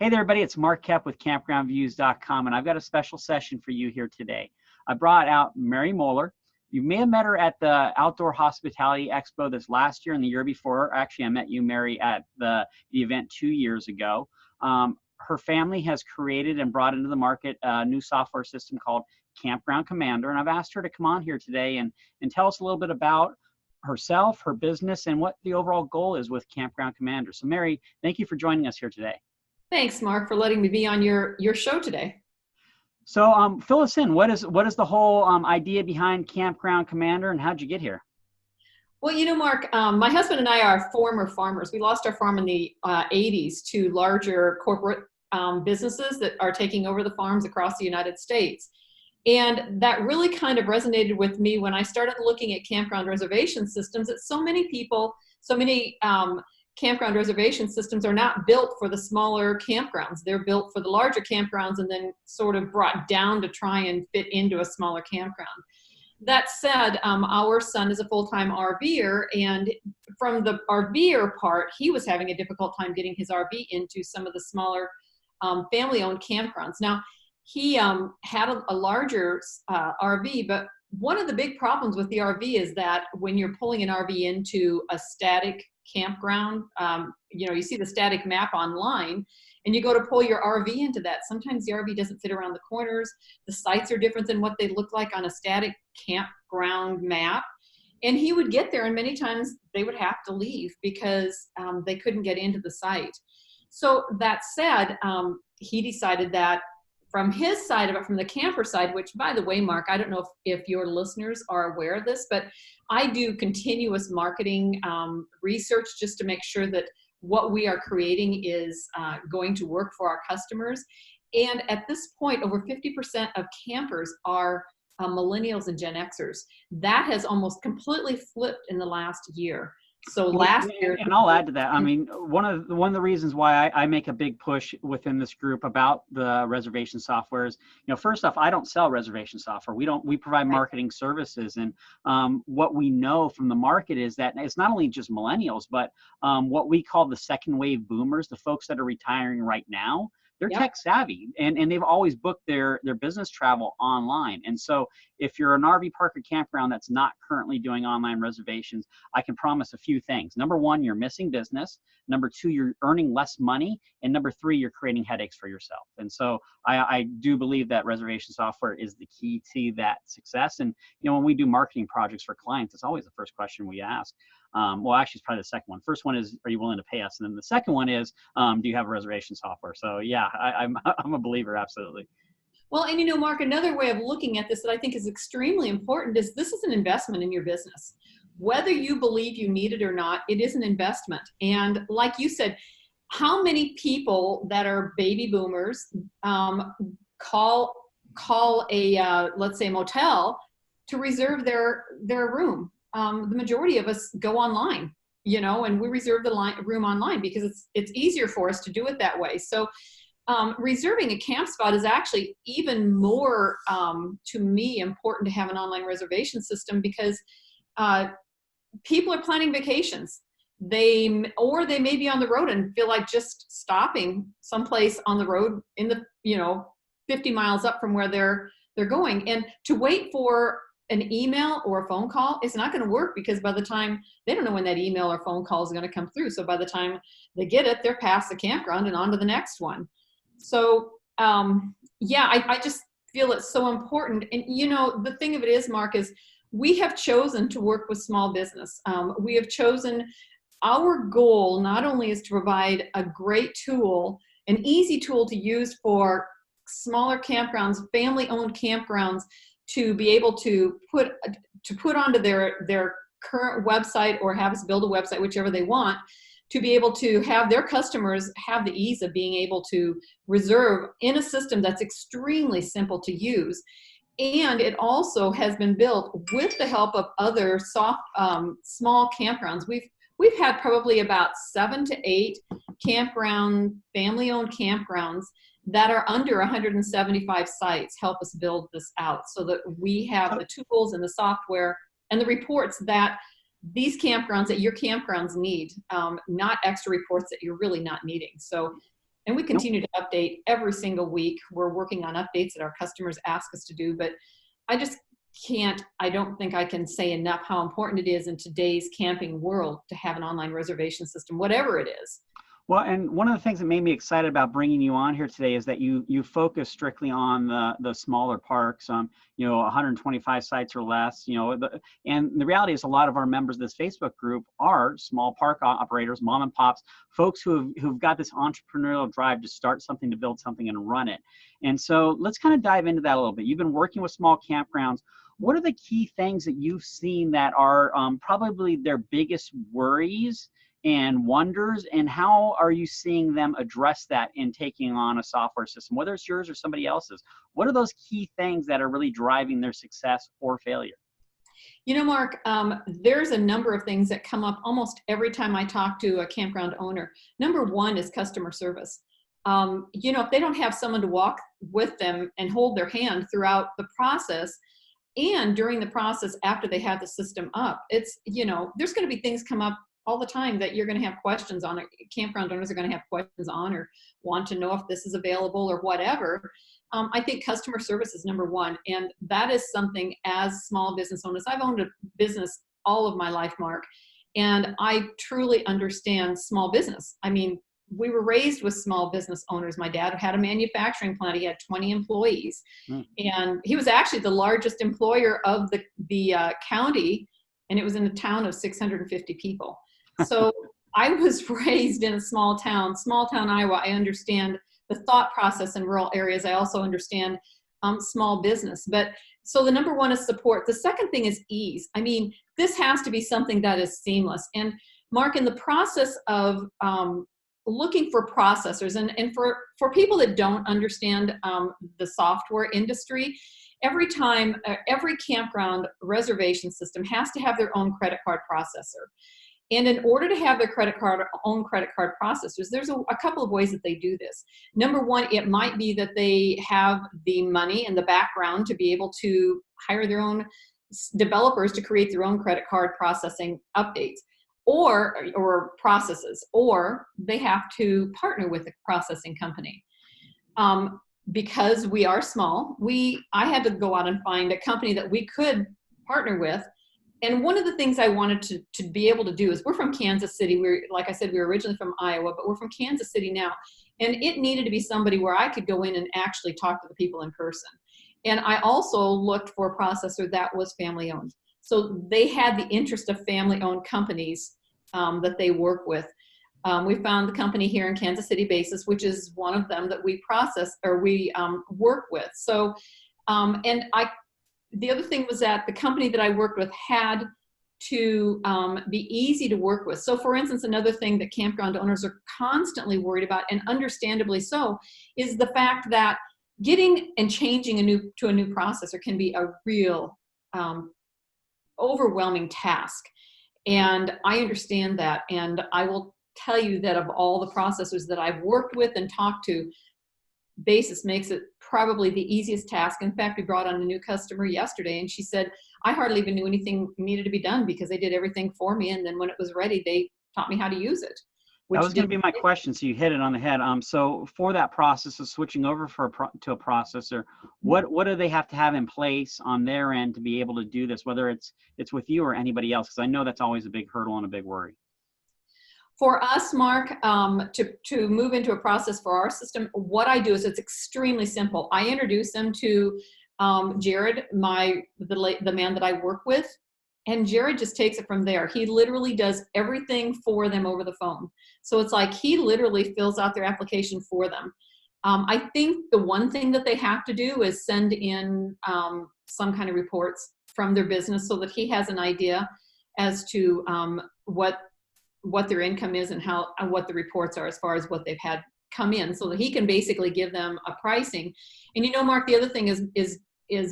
Hey there, everybody. It's Mark Kepp with CampgroundViews.com, and I've got a special session for you here today. I brought out Mary Moeller. You may have met her at the Outdoor Hospitality Expo this last year and the year before. Actually, I met you, Mary, at the event 2 years ago. Her family has created and brought into the market a new software system called Campground Commander, and I've asked her to come on here today and tell us a little bit about herself, her business, and what the overall goal is with Campground Commander. So, Mary, thank you for joining us here today. Thanks, Mark, for letting me be on your show today. So fill us in. What is the whole idea behind Campground Commander, and how'd you get here? Well, you know, Mark, my husband and I are former farmers. We lost our farm in the 80s to larger corporate businesses that are taking over the farms across the United States. And that really kind of resonated with me when I started looking at campground reservation systems, that so many people, so many campground reservation systems are not built for the smaller campgrounds. They're built for the larger campgrounds and then sort of brought down to try and fit into a smaller campground. That said, our son is a full-time RVer, and from the RVer part, he was having a difficult time getting his RV into some of the smaller family-owned campgrounds. Now, he had a larger RV, but one of the big problems with the RV is that when you're pulling an RV into a static campground, you see the static map online and you go to pull your RV into that. Sometimes the RV doesn't fit around the corners. The sites are different than what they look like on a static campground map. And he would get there and many times they would have to leave because they couldn't get into the site. So that said, he decided that from his side of it, from the camper side, which by the way, Mark, I don't know if your listeners are aware of this, but I do continuous marketing research just to make sure that what we are creating is going to work for our customers. And at this point, over 50% of campers are millennials and Gen Xers. That has almost completely flipped in the last year. So last year, and I'll add to that. I mean, one of the reasons why I make a big push within this group about the reservation software is, first off, I don't sell reservation software. We provide marketing services, and what we know from the market is that it's not only just millennials, but what we call the second wave boomers, the folks that are retiring right now. They're tech savvy and they've always booked their business travel online. And so if you're an RV park or campground that's not currently doing online reservations, I can promise a few things. Number one, you're missing business. Number two, you're earning less money. And number three, you're creating headaches for yourself. And so I do believe that reservation software is the key to that success. And when we do marketing projects for clients, it's always the first question we ask. Well, actually, it's probably the second one. First one is, are you willing to pay us? And then the second one is, do you have a reservation software? So yeah, I'm a believer, absolutely. Well, and Mark, another way of looking at this that I think is extremely important is this is an investment in your business. Whether you believe you need it or not, it is an investment. And like you said, how many people that are baby boomers call a, let's say, motel to reserve their room? The majority of us go online, and we reserve the room online because it's easier for us to do it that way. So reserving a camp spot is actually even more, to me, important to have an online reservation system because people are planning vacations. They may be on the road and feel like just stopping someplace on the road in the 50 miles up from where they're going, and to wait for an email or a phone call is not going to work because by the time they don't know when that email or phone call is going to come through. So by the time they get it, they're past the campground and on to the next one. So I just feel it's so important. And the thing of it is, Mark, is we have chosen to work with small business. We have chosen, our goal not only is to provide a great tool, an easy tool to use for smaller campgrounds, family-owned campgrounds, to be able to put onto their current website or have us build a website, whichever they want, to be able to have their customers have the ease of being able to reserve in a system that's extremely simple to use. And it also has been built with the help of other small campgrounds. We've had probably about 7 to 8 family-owned campgrounds that are under 175 sites help us build this out so that we have the tools and the software and the reports that these campgrounds, that your campgrounds need, not extra reports that you're really not needing. So And we continue to update every single week. We're working on updates that our customers ask us to do, but I don't think I can say enough how important it is in today's camping world to have an online reservation system, whatever it is. Well, and one of the things that made me excited about bringing you on here today is that you focus strictly on the smaller parks, 125 sites or less, and the reality is a lot of our members of this Facebook group are small park operators, mom and pops, folks who've got this entrepreneurial drive to start something, to build something and run it. And so let's kind of dive into that a little bit. You've been working with small campgrounds. What are the key things that you've seen that are probably their biggest worries and wonders, and how are you seeing them address that in taking on a software system, whether it's yours or somebody else's? What are those key things that are really driving their success or failure? Mark, there's a number of things that come up almost every time I talk to a campground owner. Number one is customer service. If they don't have someone to walk with them and hold their hand throughout the process, and during the process after they have the system up, it's, there's going to be things come up all the time that you're going to have questions on. Campground owners are going to have questions on or want to know if this is available or whatever. I think customer service is number one. And that is something, as small business owners, I've owned a business all of my life, Mark, and I truly understand small business. I mean, we were raised with small business owners. My dad had a manufacturing plant. He had 20 employees. And he was actually the largest employer of the county, and it was in a town of 650 people. So I was raised in a small town, Iowa. I understand the thought process in rural areas. I also understand small business. But so the number one is support. The second thing is ease. I mean, this has to be something that is seamless. And Mark, in the process of looking for processors, and for people that don't understand the software industry, every campground reservation system has to have their own credit card processor. And in order to have their own credit card processors, there's a couple of ways that they do this. Number one, it might be that they have the money and the background to be able to hire their own developers to create their own credit card processing updates or processes, or they have to partner with a processing company. Because we are small, I had to go out and find a company that we could partner with. And one of the things I wanted to be able to do is, we're from Kansas City. Like I said, we were originally from Iowa, but we're from Kansas City now. And it needed to be somebody where I could go in and actually talk to the people in person. And I also looked for a processor that was family owned. So they had the interest of family owned companies that they work with. We found the company here in Kansas City Basis, which is one of them that we work with. So, the other thing was that the company that I worked with had to be easy to work with. So for instance, another thing that campground owners are constantly worried about, and understandably so, is the fact that getting and changing to a new processor can be a real overwhelming task. And I understand that. And I will tell you that of all the processors that I've worked with and talked to, Basis makes it probably the easiest task. In fact, we brought on a new customer yesterday, and she said, I hardly even knew anything needed to be done because they did everything for me. And then when it was ready, they taught me how to use it. That was going to be my question, so you hit it on the head. So for that process of switching over to a processor, what do they have to have in place on their end to be able to do this, whether it's with you or anybody else? Because I know that's always a big hurdle and a big worry. For us, Mark, to move into a process for our system, what I do is, it's extremely simple. I introduce them to Jared, the man that I work with, and Jared just takes it from there. He literally does everything for them over the phone. So it's like he literally fills out their application for them. I think the one thing that they have to do is send in some kind of reports from their business so that he has an idea as to what their income is and what the reports are as far as what they've had come in, so that he can basically give them a pricing. And Mark, the other thing is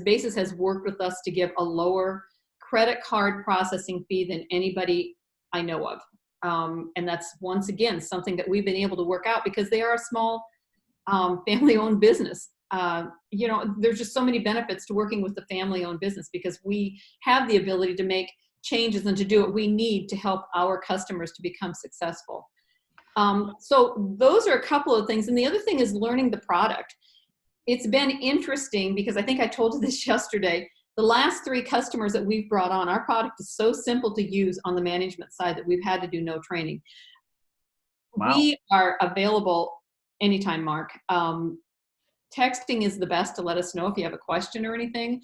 Basis has worked with us to give a lower credit card processing fee than anybody I know of. And that's, once again, something that we've been able to work out because they are a small family-owned business. There's just so many benefits to working with the family-owned business because we have the ability to make changes and to do what we need to help our customers to become successful. So those are a couple of things. And the other thing is learning the product. It's been interesting because I think I told you this yesterday. The last 3 customers that we've brought on, our product is so simple to use on the management side that we've had to do no training. Wow. We are available anytime, Mark. Texting is the best to let us know if you have a question or anything,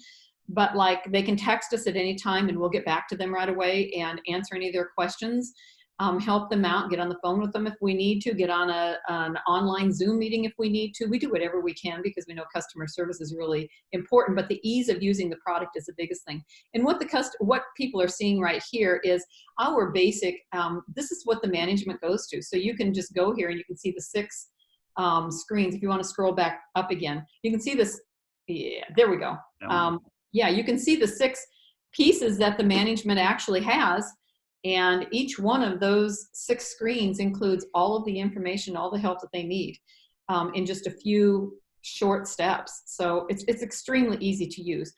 but like they can text us at any time and we'll get back to them right away and answer any of their questions, help them out, get on the phone with them if we need to, get on an online Zoom meeting if we need to. We do whatever we can because we know customer service is really important, but the ease of using the product is the biggest thing. And what people are seeing right here is our basic, this is what the management goes to. So you can just go here and you can see the 6 screens. If you want to scroll back up again, you can see this. Yeah, there we go. Yeah, you can see the 6 pieces that the management actually has. And each one of those 6 screens includes all of the information, all the help that they need in just a few short steps. So it's extremely easy to use.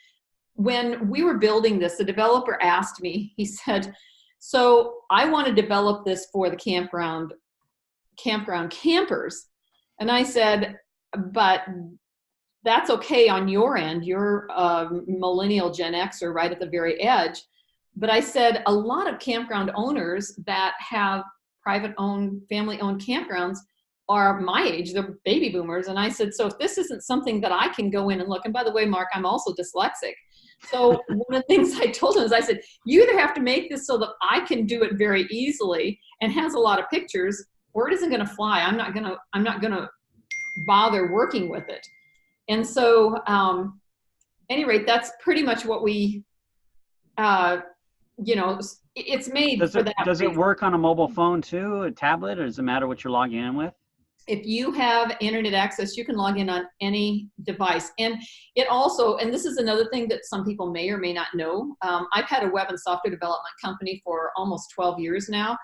When we were building this, the developer asked me, he said, so I want to develop this for the campground campers. And I said, but that's okay on your end. You're a millennial Gen Xer right at the very edge. But I said, a lot of campground owners that have private-owned, family-owned campgrounds are my age. They're baby boomers. And I said, so if this isn't something that I can go in and look, and by the way, Mark, I'm also dyslexic. So one of the things I told him is I said, you either have to make this so that I can do it very easily and has a lot of pictures, or it isn't going to fly. I'm not going to bother working with it. And so, at any rate, that's pretty much what we, it's made for that. Does it work on a mobile phone too, a tablet, or does it matter what you're logging in with? If you have internet access, you can log in on any device. And it also, and this is another thing that some people may or may not know, I've had a web and software development company for almost 12 years now.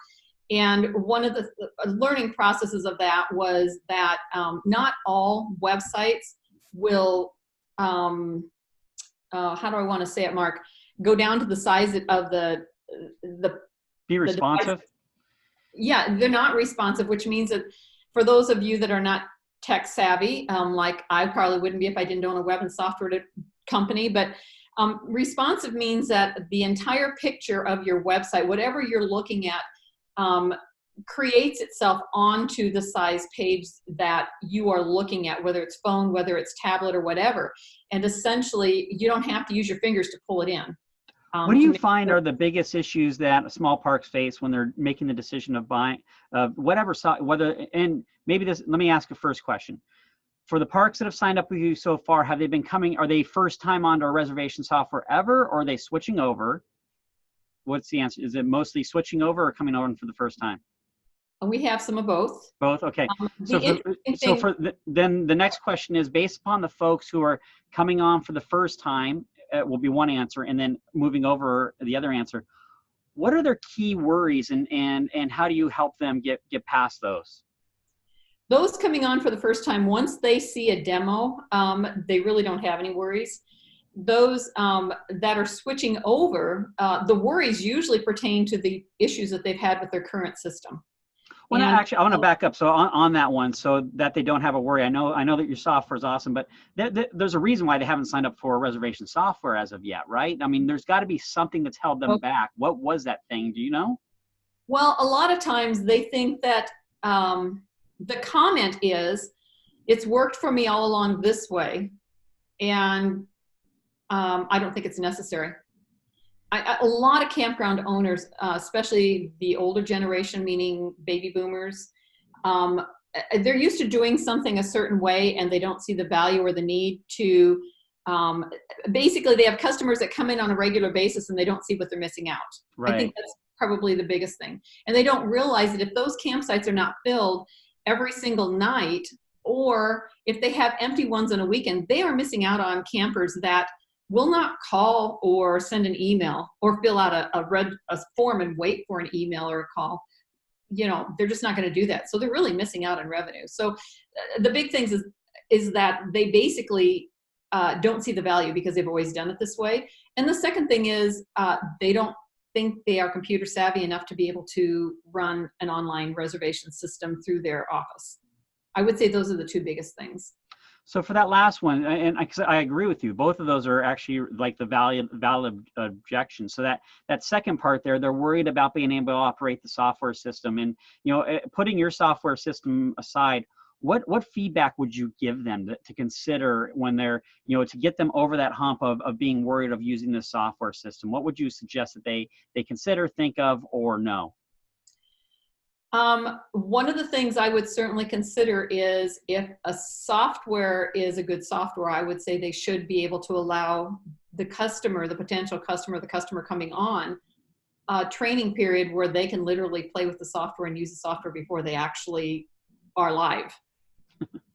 And one of the learning processes of that was that not all websites will, how do I want to say it, Mark, go down to the size of the be responsive. Device. Yeah, they're not responsive, which means that for those of you that are not tech savvy, like I probably wouldn't be if I didn't own a web and software company, but responsive means that the entire picture of your website, whatever you're looking at, creates itself onto the size page that you are looking at, whether it's phone, whether it's tablet or whatever. And essentially, you don't have to use your fingers to pull it in. What do you find are the biggest issues that small parks face when they're making the decision of buying whatever, and maybe this, let me ask a first question. For the parks that have signed up with you so far, are they first time onto our reservation software ever, or are they switching over? What's the answer? Is it mostly switching over or coming over for the first time? We have some of both. Both, okay. Then the next question is, based upon the folks who are coming on for the first time, will be one answer, and then moving over the other answer. What are their key worries, and how do you help them get past those? Those coming on for the first time, once they see a demo, they really don't have any worries. Those that are switching over, the worries usually pertain to the issues that they've had with their current system. Well, actually, I want to back up. So on that one, so that they don't have a worry. I know that your software is awesome, but there's a reason why they haven't signed up for reservation software as of yet, right? I mean, there's got to be something that's held them back. What was that thing? Do you know? Well, a lot of times they think that the comment is, it's worked for me all along this way, and I don't think it's necessary. A lot of campground owners, especially the older generation, meaning baby boomers, they're used to doing something a certain way, and they don't see the value or the need to, basically they have customers that come in on a regular basis and they don't see what they're missing out. Right. I think that's probably the biggest thing. And they don't realize that if those campsites are not filled every single night, or if they have empty ones on a weekend, they are missing out on campers that will not call or send an email or fill out a form and wait for an email or a call. You know, they're just not going to do that. So they're really missing out on revenue. So the big things is that they basically don't see the value because they've always done it this way. And the second thing is they don't think they are computer savvy enough to be able to run an online reservation system through their office. I would say those are the two biggest things. So for that last one, and 'cause I agree with you, both of those are actually like the valid objection. So that second part there, they're worried about being able to operate the software system. And putting your software system aside, what feedback would you give them to consider when they're, to get them over that hump of being worried of using the software system? What would you suggest that they consider, think of, or no? One of the things I would certainly consider is if a software is a good software, I would say they should be able to allow the customer, the potential customer, the customer coming on, a training period where they can literally play with the software and use the software before they actually are live.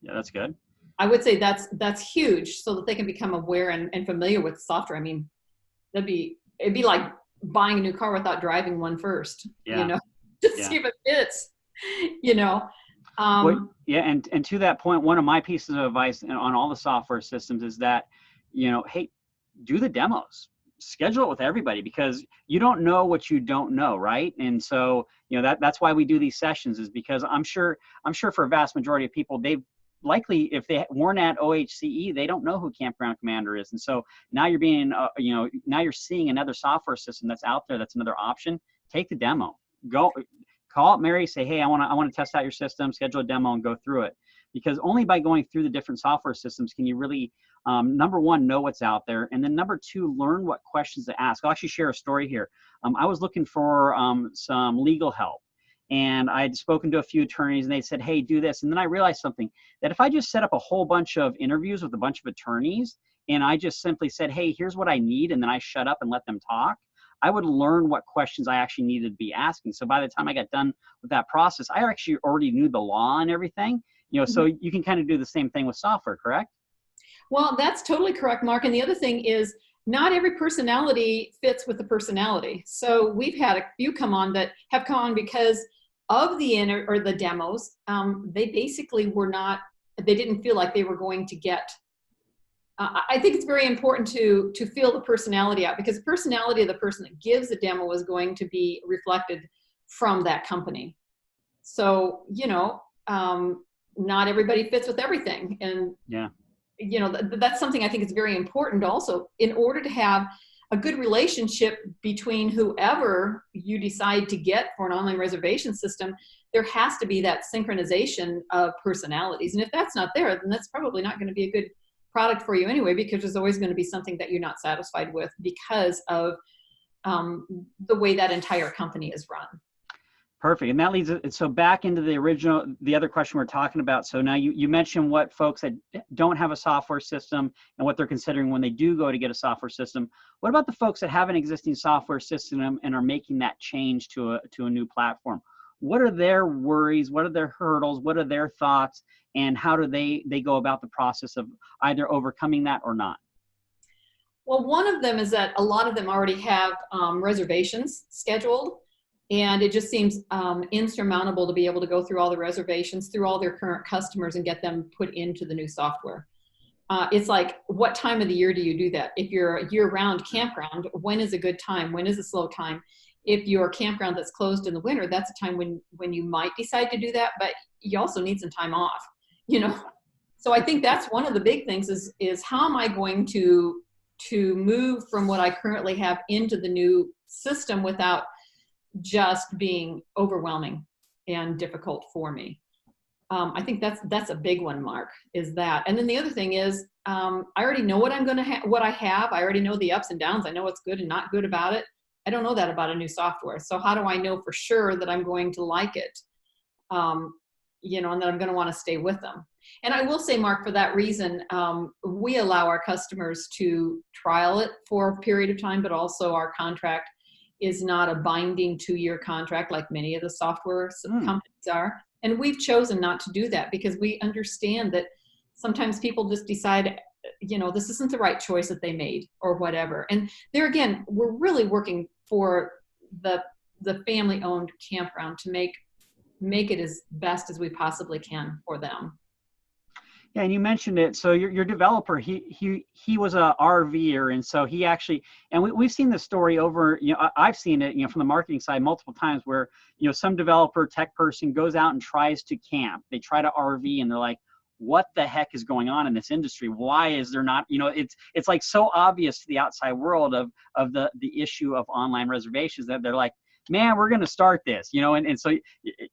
Yeah, that's good. I would say that's huge, so that they can become aware and familiar with the software. I mean, it'd be like buying a new car without driving one first. Yeah. To see if it fits, Well, yeah, and to that point, one of my pieces of advice on all the software systems is that, hey, do the demos, schedule it with everybody, because you don't know what you don't know, right? And so, that's why we do these sessions, is because I'm sure for a vast majority of people, they've likely, if they weren't at OHCE, they don't know who Campground Commander is. And so now you're being, now you're seeing another software system that's out there, that's another option. Take the demo. Go call up Mary, say, hey, I want to test out your system, schedule a demo and go through it. Because only by going through the different software systems can you really, number one, know what's out there. And then number two, learn what questions to ask. I'll actually share a story here. I was looking for some legal help, and I had spoken to a few attorneys, and they said, hey, do this. And then I realized something, that if I just set up a whole bunch of interviews with a bunch of attorneys, and I just simply said, hey, here's what I need, and then I shut up and let them talk, I would learn what questions I actually needed to be asking. So by the time I got done with that process, I actually already knew the law and everything. So you can kind of do the same thing with software, correct? Well, that's totally correct, Mark. And the other thing is, not every personality fits with the personality. So we've had a few come on that have come on because of the demos. They basically they didn't feel like they were going to get. I think it's very important to feel the personality out, because the personality of the person that gives the demo is going to be reflected from that company. So, not everybody fits with everything. And, yeah, that's something I think is very important also, in order to have a good relationship between whoever you decide to get for an online reservation system. There has to be that synchronization of personalities. And if that's not there, then that's probably not going to be a good product for you anyway, because there's always going to be something that you're not satisfied with because of the way that entire company is run. Perfect. And that leads so back into the other question we're talking about. So now you mentioned what folks that don't have a software system and what they're considering when they do go to get a software system. What about the folks that have an existing software system and are making that change to a new platform? What are their worries? What are their hurdles? What are their thoughts? And how do they go about the process of either overcoming that or not? Well, one of them is that a lot of them already have reservations scheduled, and it just seems insurmountable to be able to go through all the reservations, through all their current customers, and get them put into the new software. It's like, what time of the year do you do that? If you're a year-round campground, when is a good time? When is a slow time? If you're a campground that's closed in the winter, that's a time when you might decide to do that, but you also need some time off, So I think that's one of the big things is how am I going to move from what I currently have into the new system without just being overwhelming and difficult for me. I think that's a big one, Mark, is that. And then the other thing is, I already know what I'm going to what I have. I already know the ups and downs. I know what's good and not good about it. I don't know that about a new software. So how do I know for sure that I'm going to like it? And that I'm going to want to stay with them. And I will say, Mark, for that reason, we allow our customers to trial it for a period of time, but also our contract is not a binding 2-year contract like many of the software companies are. And we've chosen not to do that because we understand that sometimes people just decide, this isn't the right choice that they made or whatever. And there again, we're really working for the family-owned campground to make it as best as we possibly can for them. Yeah, and you mentioned it. So your developer, he was a RVer, and so he actually, and we've seen this story over. I've seen it, from the marketing side multiple times, where some developer tech person goes out and tries to camp. They try to RV, and they're like, what the heck is going on in this industry? Why is there not, it's like so obvious to the outside world of the issue of online reservations that they're like, man, we're going to start this, and so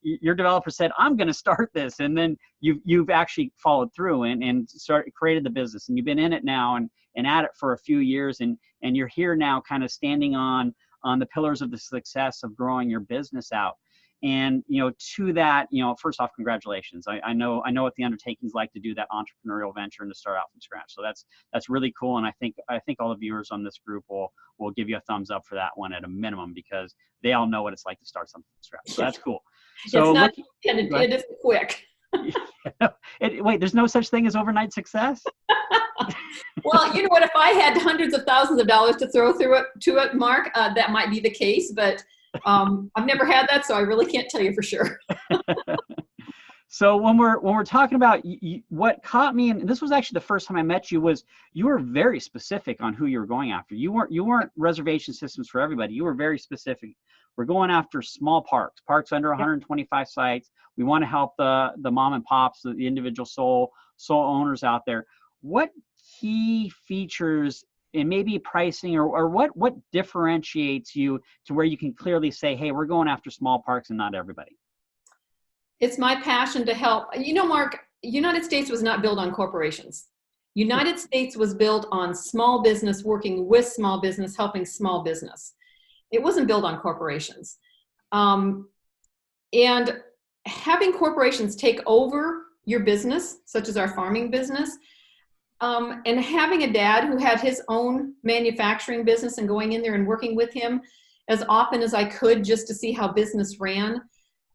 your developer said, I'm going to start this. And then you've actually followed through and created the business, and you've been in it now and at it for a few years. And you're here now kind of standing on the pillars of the success of growing your business out. And, to that, first off, congratulations. I know what the undertaking's like to do that entrepreneurial venture and to start out from scratch. So that's really cool. And I think all the viewers on this group will give you a thumbs up for that one at a minimum, because they all know what it's like to start something from scratch. So that's cool. So it's not it is quick. Wait, there's no such thing as overnight success? Well, you know what? If I had hundreds of thousands of dollars to throw to it, Mark, that might be the case. But I've never had that, so I really can't tell you for sure. So when we're talking about what caught me, and this was actually the first time I met you, was you were very specific on who you were going after. You weren't reservation systems for everybody. You were very specific. We're going after small parks under 125 sites. We want to help the mom and pops, the individual sole owners out there. What key features and maybe pricing or what differentiates you to where you can clearly say, hey, we're going after small parks and not everybody? It's my passion to help. Mark, United States was not built on corporations. United States was built on small business, working with small business, helping small business. It wasn't built on corporations. And having corporations take over your business, such as our farming business, and having a dad who had his own manufacturing business and going in there and working with him as often as I could just to see how business ran,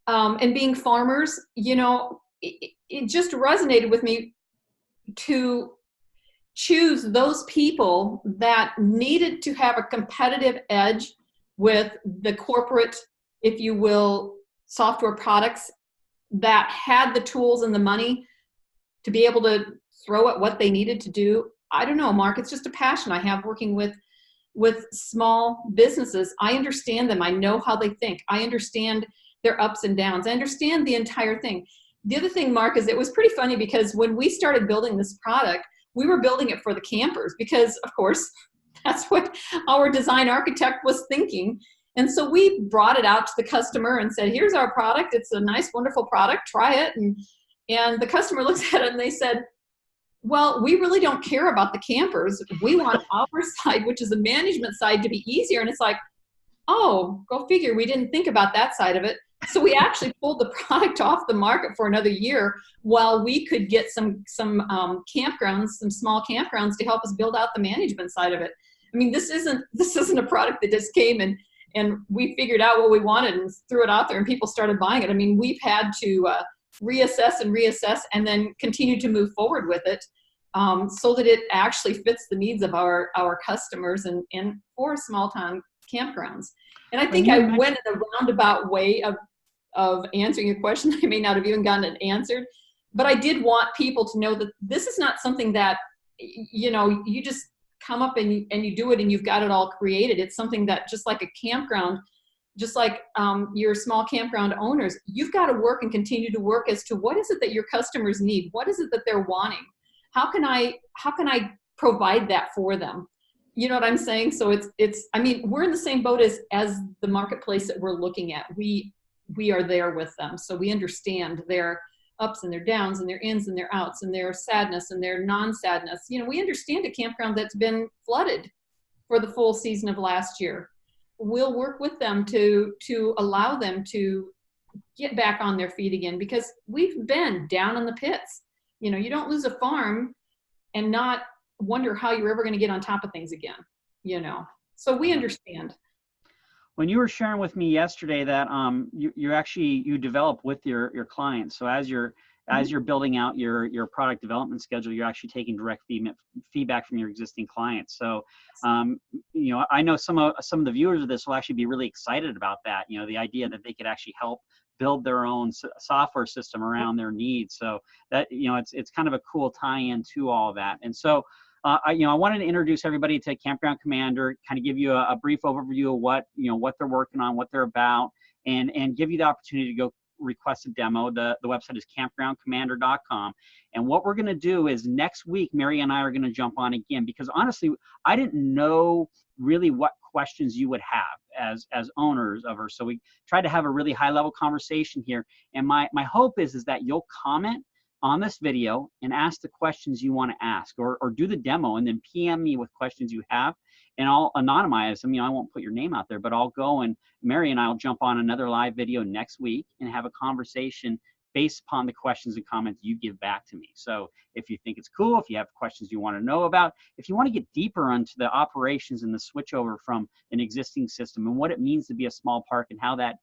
and being farmers, it just resonated with me to choose those people that needed to have a competitive edge with the corporate, if you will, software products that had the tools and the money to be able to throw at what they needed to do. I don't know, Mark, it's just a passion I have working with small businesses. I understand them. I know how they think. I understand their ups and downs. I understand the entire thing. The other thing, Mark, is it was pretty funny because when we started building this product, we were building it for the campers because, of course, that's what our design architect was thinking. And so we brought it out to the customer and said, here's our product. It's a nice, wonderful product. Try it. And the customer looks at it and they said, well, we really don't care about the campers. We want our side, which is the management side, to be easier. And it's like, oh, go figure. We didn't think about that side of it. So we actually pulled the product off the market for another year while we could get some campgrounds, some small campgrounds to help us build out the management side of it. I mean, this isn't a product that just came and we figured out what we wanted and threw it out there and people started buying it. I mean, we've had to reassess and then continue to move forward with it so that it actually fits the needs of our customers and for small town campgrounds. And I think I went in a roundabout way of answering your question. I may not have even gotten it answered, but I did want people to know that this is not something that, you just come up and you do it and you've got it all created. It's something that just like a campground, just like your small campground owners, you've got to work and continue to work as to what is it that your customers need? What is it that they're wanting? How can I provide that for them? You know what I'm saying? So I mean, we're in the same boat as the marketplace that we're looking at. We are there with them. So we understand their ups and their downs and their ins and their outs and their sadness and their non-sadness. We understand a campground that's been flooded for the full season of last year. We'll work with them to allow them to get back on their feet again because we've been down in the pits. You don't lose a farm and not wonder how you're ever going to get on top of things again, so we understand. When you were sharing with me yesterday that you develop with your clients. So as you're building out your product development schedule, you're actually taking direct feedback from your existing clients. So, I know some of the viewers of this will actually be really excited about that. The idea that they could actually help build their own software system around their needs. So that, it's kind of a cool tie-in to all of that. And so, I wanted to introduce everybody to Campground Commander, kind of give you a brief overview of what they're working on, what they're about, and give you the opportunity to go request a demo. The website is campgroundcommander.com. And what we're going to do is next week, Mary and I are going to jump on again, because honestly, I didn't know really what questions you would have as owners of her. So we tried to have a really high level conversation here. And my hope is that you'll comment on this video and ask the questions you want to ask, or do the demo and then PM me with questions you have, and I'll anonymize them. I won't put your name out there, but I'll go, and Mary and I will jump on another live video next week and have a conversation based upon the questions and comments you give back to me. So if you think it's cool, if you have questions you want to know about, if you want to get deeper into the operations and the switchover from an existing system and what it means to be a small park and how that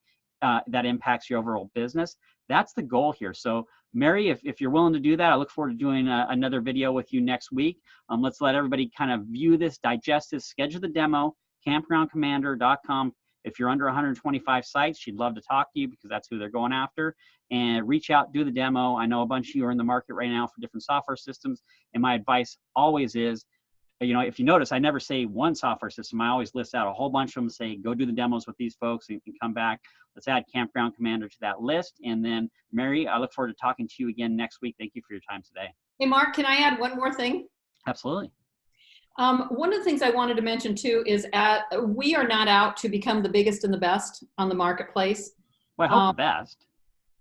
impacts your overall business, that's the goal here. So Mary, if you're willing to do that, I look forward to doing another video with you next week. Let's let everybody kind of view this, digest this, schedule the demo, campgroundcommander.com. If you're under 125 sites, she'd love to talk to you, because that's who they're going after. And reach out, do the demo. I know a bunch of you are in the market right now for different software systems. And my advice always is, if you notice, I never say one software system. I always list out a whole bunch of them, say, go do the demos with these folks and come back. Let's add Campground Commander to that list. And then, Mary, I look forward to talking to you again next week. Thank you for your time today. Hey, Mark, can I add one more thing? Absolutely. One of the things I wanted to mention too is we are not out to become the biggest and the best on the marketplace. Well, I hope the best.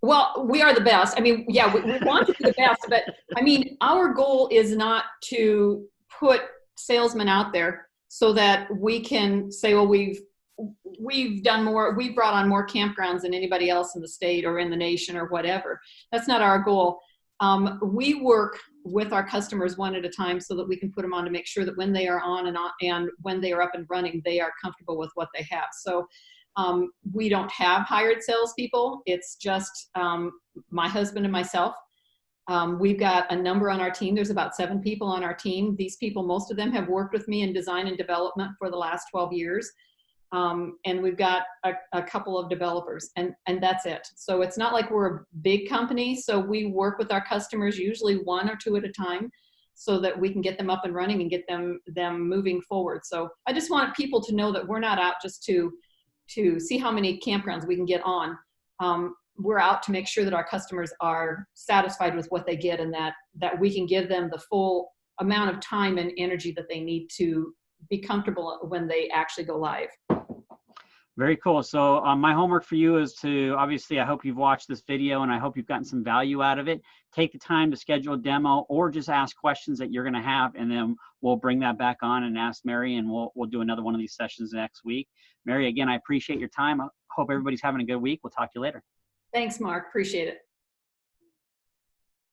Well, we are the best. I mean, yeah, we want to be the best, but I mean, our goal is not to put salesmen out there so that we can say, well, we've done more, we've brought on more campgrounds than anybody else in the state or in the nation or whatever. That's not our goal. We work with our customers one at a time so that we can put them on to make sure that when they are on and when they are up and running, they are comfortable with what they have. So we don't have hired salespeople. It's just my husband and myself. We've got a number on our team. There's about 7 people on our team. These people, most of them have worked with me in design and development for the last 12 years. And we've got a couple of developers, and that's it. So it's not like we're a big company. So we work with our customers, usually 1 or 2 at a time, so that we can get them up and running and get them moving forward. So I just want people to know that we're not out just to see how many campgrounds we can get on. We're out to make sure that our customers are satisfied with what they get, and that we can give them the full amount of time and energy that they need to be comfortable when they actually go live. Very cool. So my homework for you is to, obviously, I hope you've watched this video and I hope you've gotten some value out of it. Take the time to schedule a demo or just ask questions that you're going to have, and then we'll bring that back on and ask Mary, and we'll do another one of these sessions next week. Mary, again, I appreciate your time. I hope everybody's having a good week. We'll talk to you later. Thanks, Mark. Appreciate it.